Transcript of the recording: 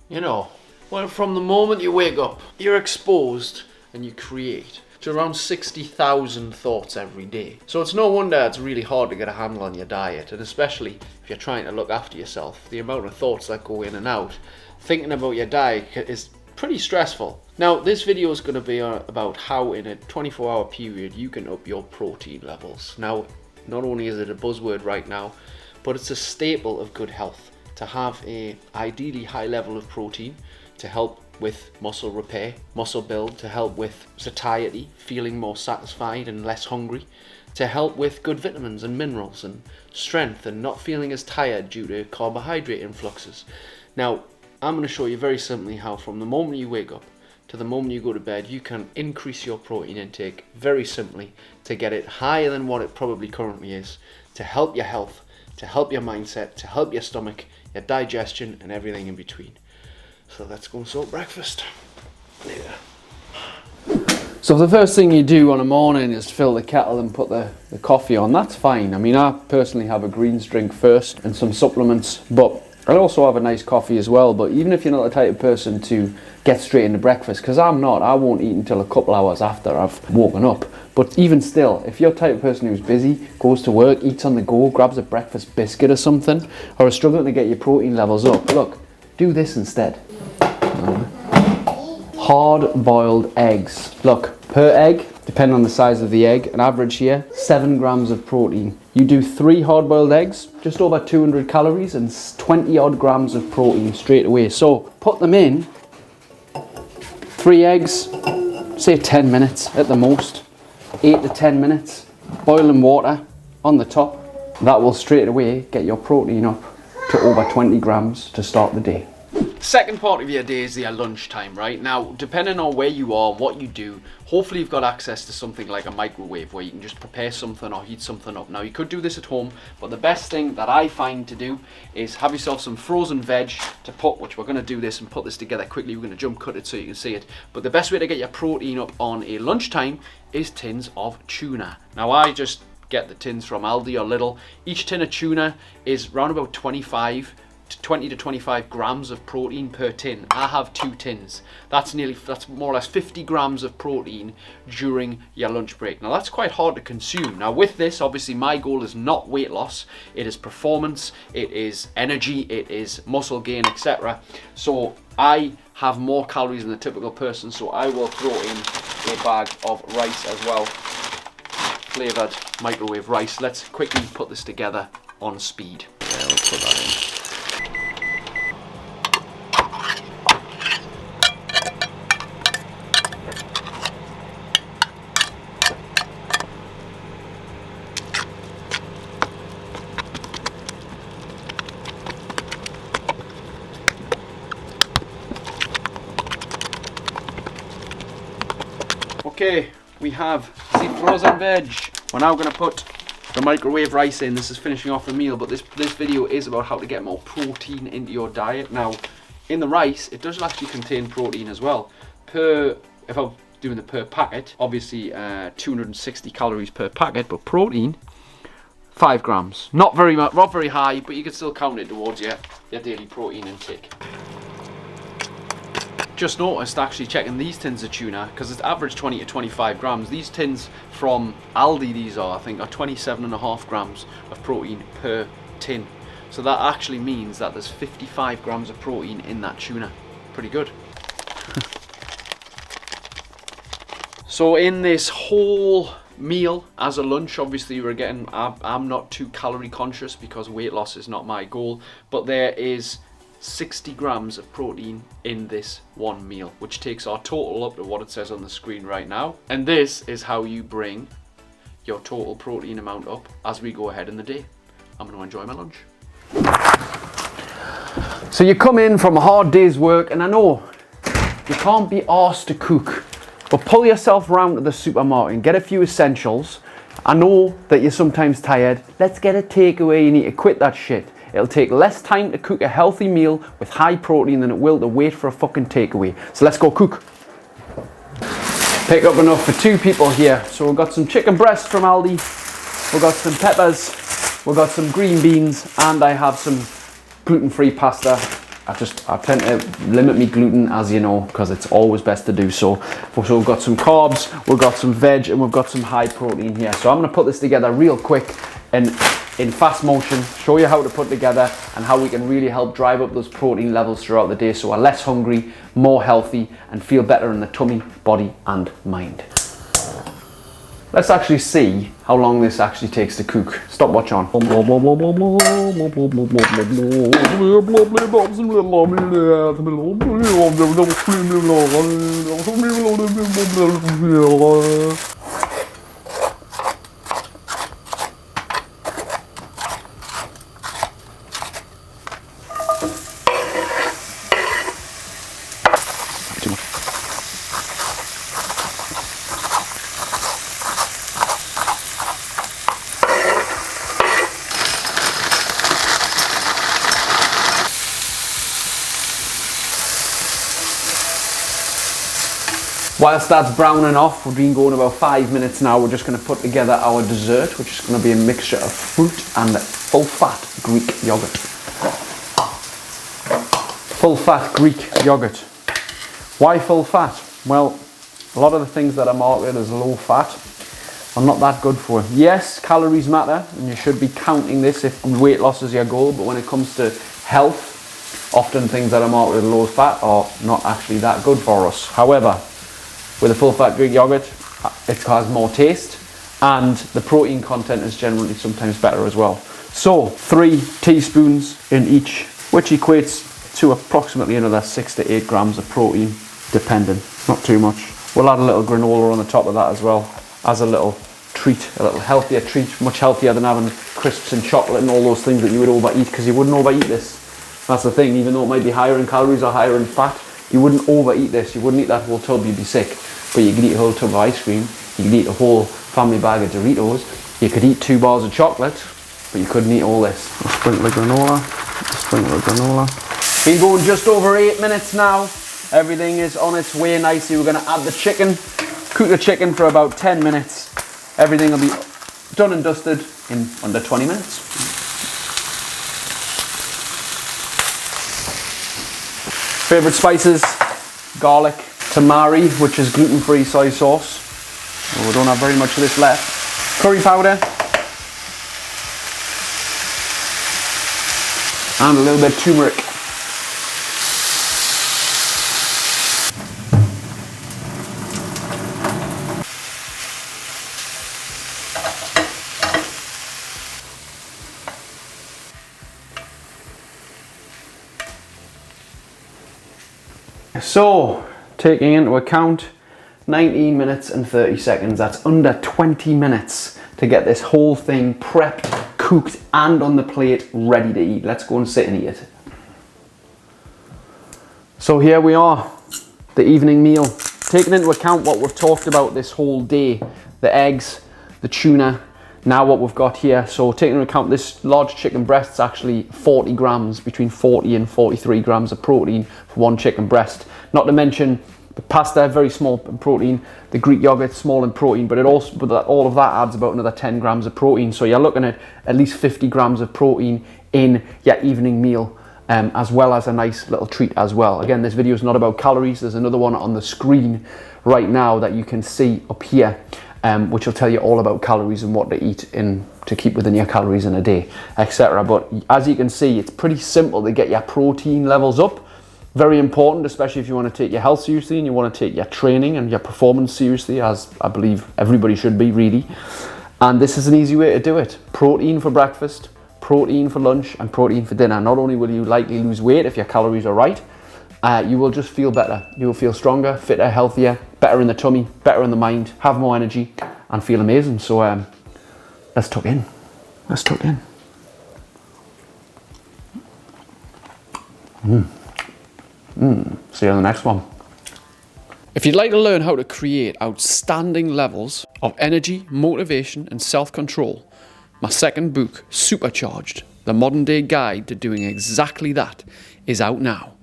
You know, well, from the moment you wake up, you're exposed and you create to around 60,000 thoughts every day. So it's no wonder it's really hard to get a handle on your diet, and especially if you're trying to look after yourself. The amount of thoughts that go in and out, thinking about your diet is pretty stressful. Now, this video is going to be about how in a 24-hour period you can up your protein levels. Now, not only is it a buzzword right now, but it's a staple of good health to have a ideally high level of protein to help with muscle repair, muscle build, to help with satiety, feeling more satisfied and less hungry, to help with good vitamins and minerals and strength and not feeling as tired due to carbohydrate influxes. Now, I'm going to show you very simply how from the moment you wake up to the moment you go to bed, you can increase your protein intake very simply to get it higher than what it probably currently is, to help your health, to help your mindset, to help your stomach, your digestion and everything in between. So let's go and sort breakfast. Yeah. So the first thing you do on a morning is fill the kettle and put the coffee on. That's fine. I mean, I personally have a greens drink first and some supplements, but I'll also have a nice coffee as well. But even if you're not the type of person to get straight into breakfast, because I'm not, I won't eat until a couple hours after I've woken up. But even still, if you're the type of person who's busy, goes to work, eats on the go, grabs a breakfast biscuit or something, or is struggling to get your protein levels up, look, do this instead. Hard-boiled eggs. Look, per egg, depending on the size of the egg, an average here, 7 grams of protein. You do 3 hard-boiled eggs, just over 200 calories and 20 odd grams of protein straight away. So put them in, 3 eggs, say 10 minutes at the most, 8 to 10 minutes, boiling water on the top. That will straight away get your protein up to over 20 grams to start the day. Second part of your day is your lunchtime, right? Now, depending on where you are, what you do, hopefully you've got access to something like a microwave where you can just prepare something or heat something up. Now, you could do this at home, but the best thing that I find to do is have yourself some frozen veg to put, which we're going to do this and put this together quickly. We're going to jump cut it so you can see it. But the best way to get your protein up on a lunchtime is tins of tuna. Now, I just get the tins from Aldi or Lidl. Each tin of tuna is around about 20 to 25 grams of protein per tin. I have 2 tins. That's more or less 50 grams of protein during your lunch break. Now that's quite hard to consume. Now with this, obviously my goal is not weight loss, it is performance, it is energy, it is muscle gain, etc. So I have more calories than the typical person, so I will throw in a bag of rice as well, flavoured microwave rice. Let's quickly put this together on speed. Yeah, let's put that in. Okay, we have the frozen veg. We're now going to put the microwave rice in. This is finishing off the meal, but this video is about how to get more protein into your diet. Now, in the rice, it does actually contain protein as well. If I'm doing the per packet, obviously 260 calories per packet, but protein, 5 grams. Not very much, not very high, but you can still count it towards your daily protein intake. Just noticed actually checking these tins of tuna, because it's average 20 to 25 grams. These tins from Aldi, these are, I think, are 27.5 grams of protein per tin. So that actually means that there's 55 grams of protein in that tuna. Pretty good. So in this whole meal as a lunch, obviously we're getting, I'm not too calorie conscious because weight loss is not my goal, but there is 60 grams of protein in this one meal, which takes our total up to what it says on the screen right now. And this is how you bring your total protein amount up as we go ahead in the day. I'm going to enjoy my lunch. So you come in from a hard day's work, and I know you can't be arsed to cook, but pull yourself around to the supermarket and get a few essentials. I know that you're sometimes tired. Let's get a takeaway. You need to quit that shit. It'll take less time to cook a healthy meal with high protein than it will to wait for a fucking takeaway. So let's go cook. Pick up enough for 2 people here. So we've got some chicken breast from Aldi. We've got some peppers. we've got some green beans, and I have some gluten-free pasta. I tend to limit me gluten, as you know, because it's always best to do so. So we've got some carbs, we've got some veg, and we've got some high protein here. So I'm going to put this together real quick and in fast motion, show you how to put together and how we can really help drive up those protein levels throughout the day so we're less hungry, more healthy, and feel better in the tummy, body, and mind. Let's actually see how long this actually takes to cook. Stop watch on. Whilst that's browning off, we've been going about 5 minutes now, we're just going to put together our dessert, which is going to be a mixture of fruit and full-fat Greek yogurt. Full-fat Greek yogurt. Why full-fat? Well, a lot of the things that are marketed as low-fat are not that good for you. Yes, calories matter, and you should be counting this if weight loss is your goal, but when it comes to health, often things that are marketed low-fat are not actually that good for us. However, with a full-fat Greek yogurt, it has more taste, and the protein content is generally sometimes better as well. So 3 teaspoons in each, which equates to approximately another 6 to 8 grams of protein, depending, not too much. We'll add a little granola on the top of that as well, as a little treat, a little healthier treat, much healthier than having crisps and chocolate and all those things that you would overeat, because you wouldn't overeat this. That's the thing, even though it might be higher in calories or higher in fat, you wouldn't overeat this. You wouldn't eat that whole tub, you'd be sick. But you could eat a whole tub of ice cream, you could eat a whole family bag of Doritos, you could eat 2 bars of chocolate, but you couldn't eat all this. A sprinkle of granola, a sprinkle of granola. Been going just over 8 minutes now. Everything is on its way nicely. We're gonna add the chicken, cook the chicken for about 10 minutes. Everything will be done and dusted in under 20 minutes. Favorite spices, garlic, tamari, which is gluten-free soy sauce. Well, we don't have very much of this left. Curry powder. And a little bit of turmeric. So, taking into account 19 minutes and 30 seconds, that's under 20 minutes to get this whole thing prepped, cooked, and on the plate, ready to eat. Let's go and sit and eat it. So here we are, the evening meal. Taking into account what we've talked about this whole day, the eggs, the tuna, now what we've got here. So taking into account this large chicken breast is actually 40 grams, between 40 and 43 grams of protein for one chicken breast. Not to mention the pasta, very small in protein, the Greek yogurt, small in protein, but all of that adds about another 10 grams of protein. So you're looking at least 50 grams of protein in your evening meal, as well as a nice little treat as well. Again, this video is not about calories. There's another one on the screen right now that you can see up here, which will tell you all about calories and what to eat to keep within your calories in a day, etc. But as you can see, it's pretty simple to get your protein levels up. Very important, especially if you want to take your health seriously and you want to take your training and your performance seriously, as I believe everybody should be, really. And this is an easy way to do it. Protein for breakfast, protein for lunch, and protein for dinner. Not only will you likely lose weight if your calories are right, you will just feel better. You will feel stronger, fitter, healthier, better in the tummy, better in the mind, have more energy, and feel amazing. So let's tuck in. Let's tuck in. See you on the next one. If you'd like to learn how to create outstanding levels of energy, motivation, and self-control, my second book, Supercharged, the modern day guide to doing exactly that, is out now.